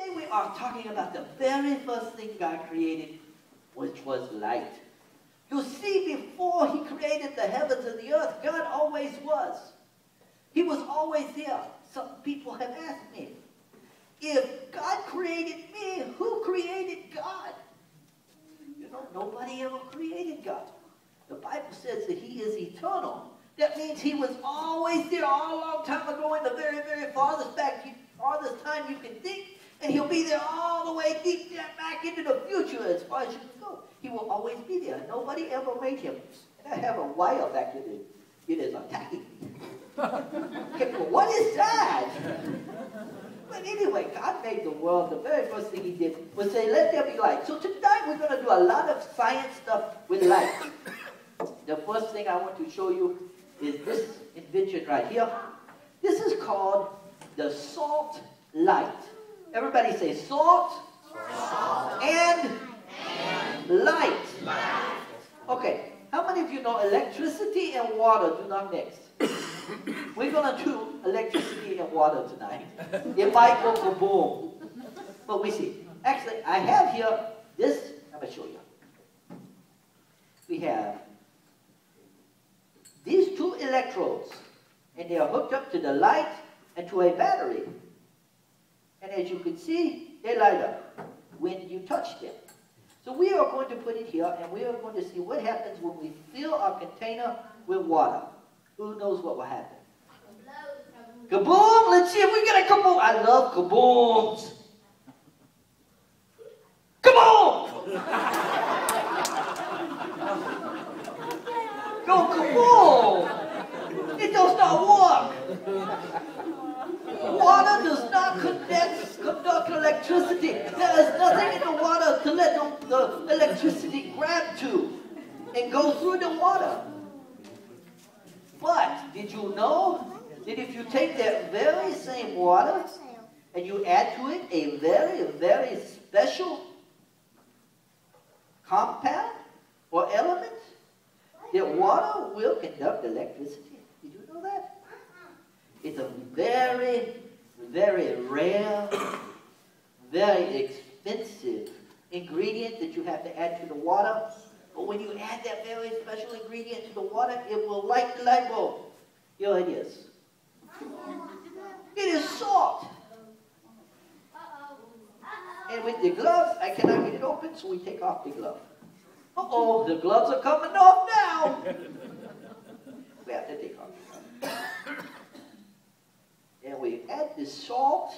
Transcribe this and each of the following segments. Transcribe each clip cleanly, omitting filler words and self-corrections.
Today we are talking about the very first thing God created, which was light. You see, before He created the heavens and the earth, God always was. He was always there. Some people have asked me, if God created me, who created God? You know, nobody ever created God. The Bible says that He is eternal. That means He was always there all a long time ago in the very, very farthest time you can think. And He'll be there all the way deep down back into the future as far as you can go. He will always be there. Nobody ever made Him. And I have a wire back there. It is attacking me. Okay, well, what is that? But anyway, God made the world. The very first thing He did was say, let there be light. So tonight we're going to do a lot of science stuff with light. The first thing I want to show you is this invention right here. This is called the salt light. Everybody say salt, and light. Okay, how many of you know electricity and water do not mix? We're going to do electricity and water tonight. It might go kaboom. But we see. Actually, I have here this. I'm going to show you. We have these two electrodes. And they are hooked up to the light and to a battery. And as you can see, they light up when you touch them. So we are going to put it here, and we are going to see what happens when we fill our container with water. Who knows what will happen? Kaboom! Let's see if we get a kaboom. I love kabooms. Kaboom! Go kaboom! It does not work. Water does not conduct electricity. There is nothing in the water to let the electricity grab to and go through the water. But did you know that if you take that very same water and you add to it a very, very special compound or element, that water will conduct electricity? Did you know that? It's a very, very rare, very expensive ingredient that you have to add to the water. But when you add that very special ingredient to the water, it will light the light bulb. Here it is. It is salt. And with the gloves, I cannot get it open, so we take off the glove. Uh-oh, the gloves are coming off now. We have to take off the gloves. And we add the salt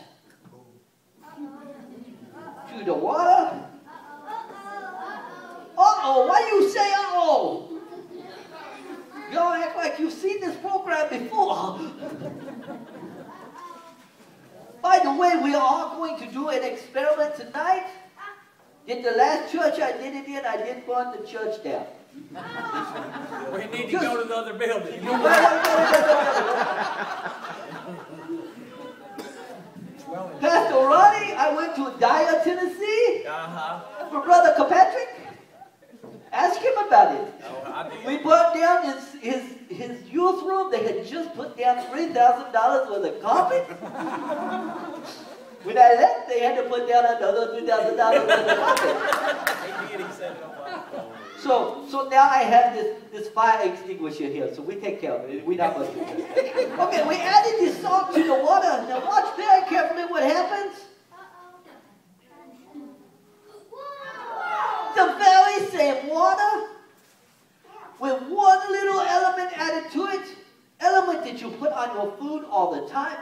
to the water. Uh-oh, why you say uh-oh? Y'all act like you've seen this program before. By the way, we are going to do an experiment tonight. In the last church I did it in, I did burn the church down. We need to go to the other building. Pastor Ronnie, I went to Dyer, Tennessee for Brother Kirkpatrick. Ask him about it. We brought down his youth room. They had just put down $3,000 worth of carpet. When I left, they had to put down another $2,000 worth of carpet. So now I have this fire extinguisher here, so we take care of it. We're not going to do it. Okay, we added this salt to the water. Now watch very carefully what happens. The very same water with one little element added to it, element that you put on your food all the time,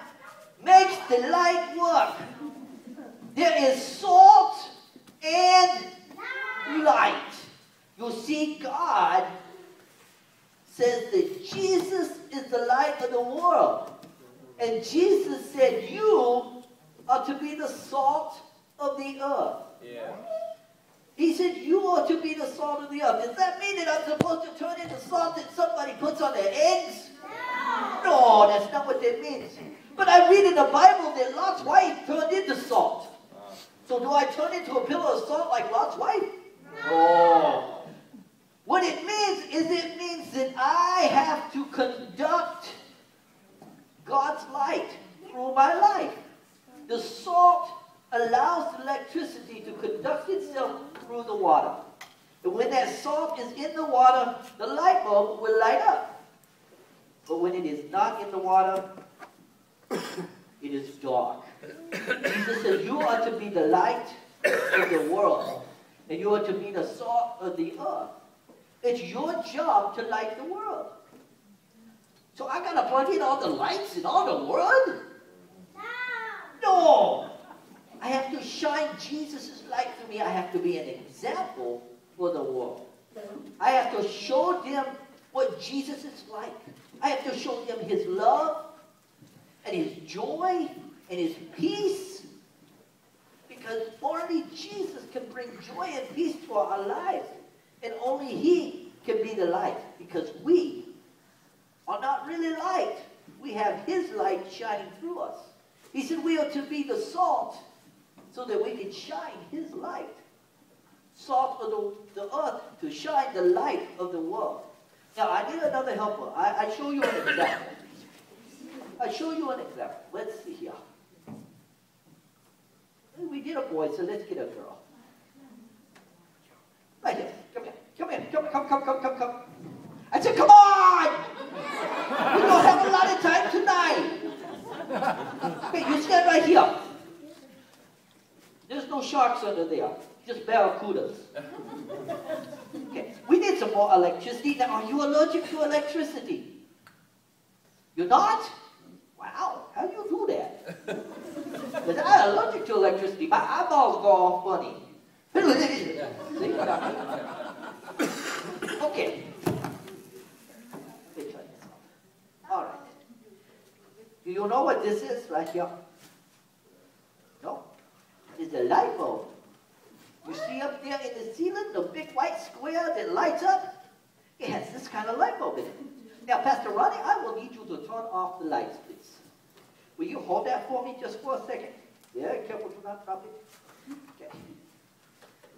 makes the light work. There is salt and light. You see, God says that Jesus is the light of the world. And Jesus said you are to be the salt of the earth. Yeah. He said you are to be the salt of the earth. Does that mean that I'm supposed to turn into salt that somebody puts on their eggs? No, that's not what that means. But I read in the Bible that Lot's wife turned into salt. So do I turn into a pillar of salt like Lot's wife? No. What it means is it means that I have to conduct God's light through my life. The salt allows the electricity to conduct itself through the water. And when that salt is in the water, the light bulb will light up. But when it is not in the water, it is dark. Jesus says, you are to be the light of the world, and you are to be the salt of the earth. It's your job to light the world. So I got to plug in all the lights in all the world? No! I have to shine Jesus' light to me. I have to be an example for the world. I have to show them what Jesus is like. I have to show them his love and his joy and his peace. Because only Jesus can bring joy and peace to our lives. And only he can be the light. Because we are not really light. We have his light shining through us. He said we are to be the salt so that we can shine his light. Salt of the earth to shine the light of the world. Now, I need another helper. I show you an example. I show you an example. Let's see here. We did a boy, so let's get a girl. Right here. Come here. Come here. Come. I said, come on! We don't have a lot of time tonight. Okay, you stand right here. There's no sharks under there. Just barracudas. Okay, we need some more electricity. Now, are you allergic to electricity? You're not? Wow, how do you do that? Because I'm allergic to electricity. My eyeballs go all funny. See what I mean? Okay. All right. Do you know what this is right here? No? It's a light bulb. You see up there in the ceiling, the big white square that lights up? It has this kind of light bulb in it. Now, Pastor Ronnie, I will need you to turn off the lights, please. Will you hold that for me just for a second? Yeah, careful to not drop it. Okay.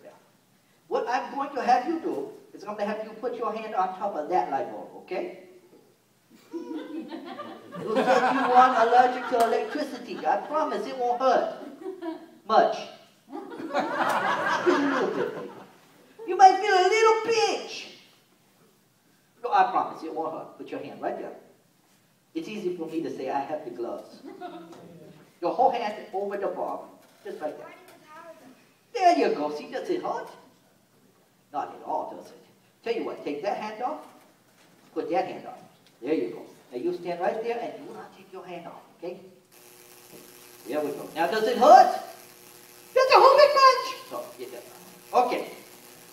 Yeah. What I'm going to have you do is I'm going to have you put your hand on top of that light bulb, okay? You said you aren't allergic to electricity. I promise it won't hurt much. Just a little bit. You might feel a little pinch. No, I promise it won't hurt. Put your hand right there. It's easy for me to say I have the gloves. Your whole hand over the bulb. Just like that. There you go. See, does it hurt? Not at all, does it? Tell you what, take that hand off. Put that hand off. There you go. Now you stand right there and do not take your hand off, okay? There we go. Now does it hurt? That's a whole big bunch. So, get that. Okay.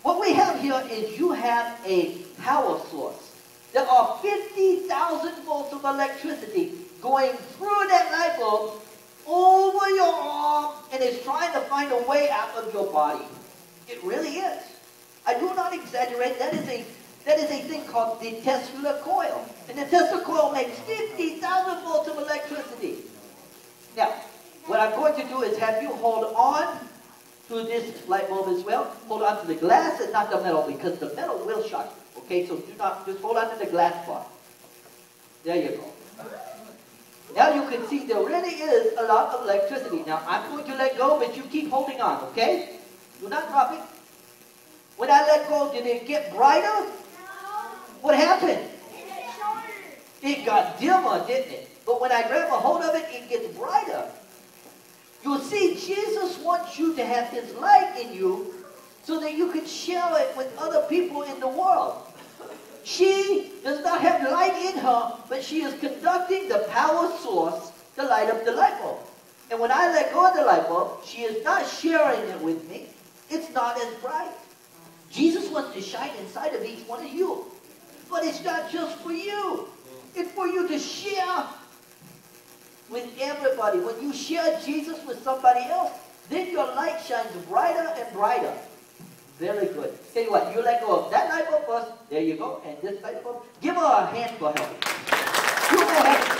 What we have here is you have a power source. There are 50,000 volts of electricity going through that light bulb over your arm, and it's trying to find a way out of your body. It really is. I do not exaggerate. That is a thing called the Tesla coil. And the Tesla coil makes 50,000 volts of electricity. Now, what I'm going to do is have you hold on to this light bulb as well. Hold on to the glass and not the metal, because the metal will shock you. Okay, so do not, just hold on to the glass part. There you go. Now you can see there really is a lot of electricity. Now I'm going to let go, but you keep holding on, okay? Do not drop it. When I let go, did it get brighter? No. What happened? It got dimmer, didn't it? But when I grab a hold of it, it gets brighter. You see, Jesus wants you to have his light in you so that you can share it with other people in the world. She does not have light in her, but she is conducting the power source to light up the light bulb. And when I let go of the light bulb, she is not sharing it with me. It's not as bright. Jesus wants to shine inside of each one of you. But it's not just for you. It's for you to share with everybody. When you share Jesus with somebody else, then your light shines brighter and brighter. Very good. Tell you what, you let go of that light bulb first. There you go. And this light bulb. Give her a hand for helping. You go have a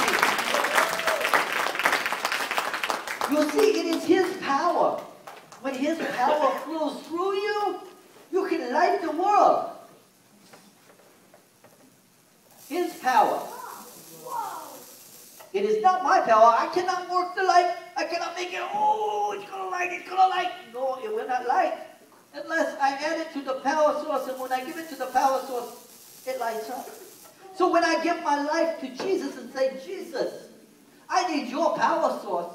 seat. You see, it is his power. When his power flows through you, you can light the world. His power. It is not my power. I cannot work the light. I cannot make it, oh, it's going to light, it's going to light. No, it will not light unless I add it to the power source. And when I give it to the power source, it lights up. So when I give my life to Jesus and say, Jesus, I need your power source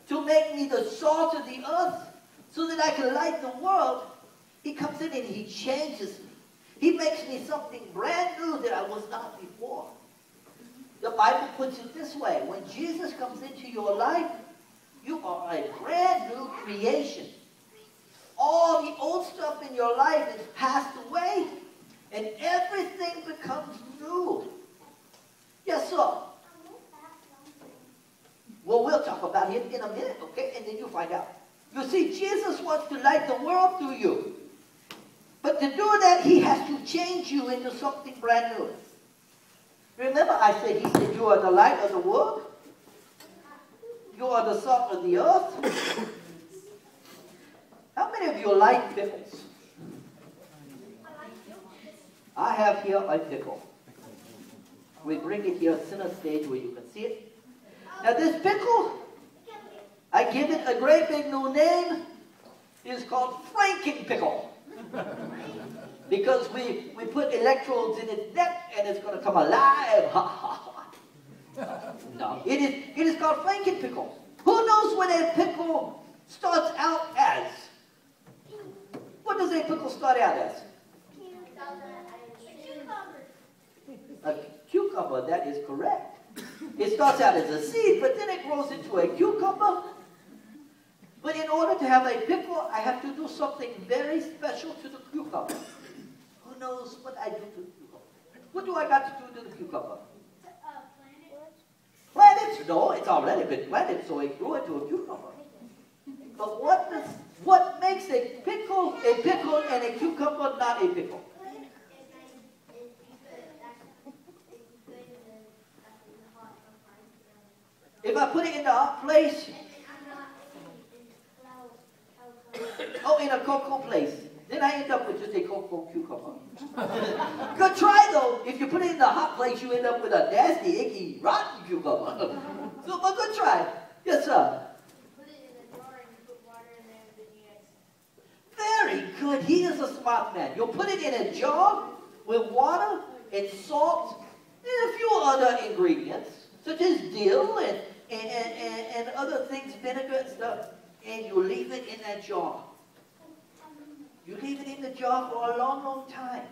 to make me the salt of the earth so that I can light the world, he comes in and he changes me. He makes me something brand new that I was not before. The Bible puts it this way. When Jesus comes into your life, you are a brand new creation. All the old stuff in your life is passed away, and everything becomes new. Yes, sir. Well, we'll talk about it in a minute, okay? And then you find out. You see, Jesus wants to light the world through you. But to do that, he has to change you into something brand new. Remember he said, you are the light of the world. You are the salt of the earth. How many of you like pickles? I have here a pickle. We bring it here center stage where you can see it. Now this pickle, I give it a great big new name. It's called Franken pickle. Because we put electrodes in its neck and it's going to come alive. No, it is called Franken pickle. Who knows what a pickle starts out as? What does a pickle start out as? A cucumber, that is correct. It starts out as a seed, but then it grows into a cucumber. But in order to have a pickle, I have to do something very special to the cucumber. Who knows what I do to the cucumber? What do I got to do to the cucumber? Plant it? No, it's already been planted, so it grew into a cucumber. But what makes a pickle and a cucumber not a pickle? If I put it in the hot place, in a cocoa place, then I end up with just a cocoa cucumber. Good try though. If you put it in the hot place, you end up with a nasty, icky, rotten cucumber. So, but good try. Yes, sir. Put it in a jar and you put water in there and then you Very good. He is a smart man. You'll put it in a jar with water and salt and a few other ingredients, such as dill and other things, vinegar and stuff, and you leave it in that jar. You leave it in the jar for a long, long time.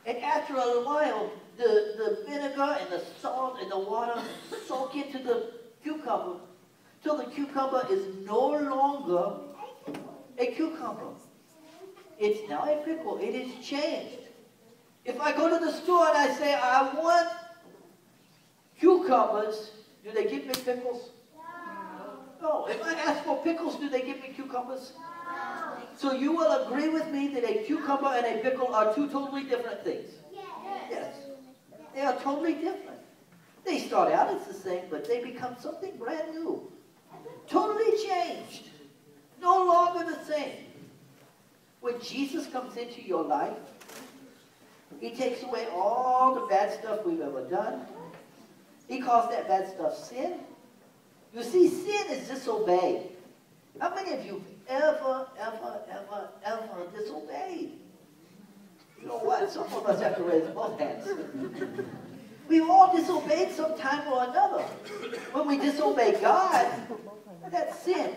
And after a while, the vinegar and the salt and the water soak into the cucumber till the cucumber is no longer a cucumber. It's now a pickle. It is changed. If I go to the store and I say, I want cucumbers, do they give me pickles? No. If I ask for pickles, do they give me cucumbers? No. So you will agree with me that a cucumber and a pickle are two totally different things? Yes. They are totally different. They start out as the same, but they become something brand new. Totally changed. No longer the same. When Jesus comes into your life, he takes away all the bad stuff we've ever done. He calls that bad stuff sin. You see, sin is disobeyed. How many of you ever disobeyed? You know what? Some of us have to raise both hands. We've all disobeyed sometime or another. When we disobey God, that's sin.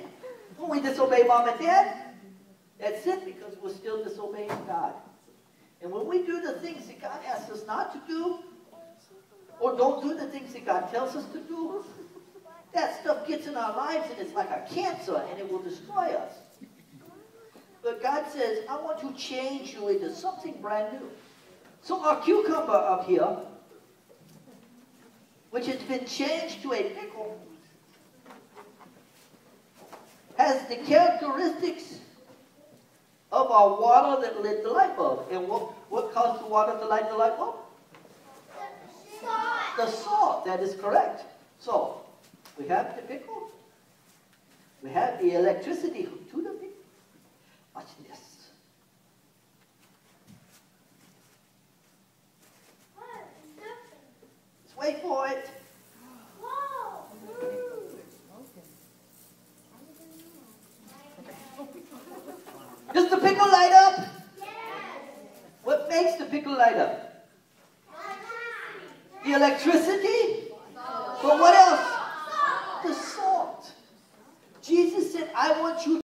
When we disobey mom and dad, that's sin because we're still disobeying God. And when we do the things that God asks us not to do, or don't do the things that God tells us to do, that stuff gets in our lives and it's like a cancer and it will destroy us. But God says, I want to change you into something brand new. So our cucumber up here, which has been changed to a pickle, has the characteristics of our water that lit the light bulb. And what caused the water to light the light bulb? The salt, that is correct. So, we have the pickle. We have the electricity to the pickle. Watch this. Let's wait for it. Does the pickle light up? What makes the pickle light up? The electricity?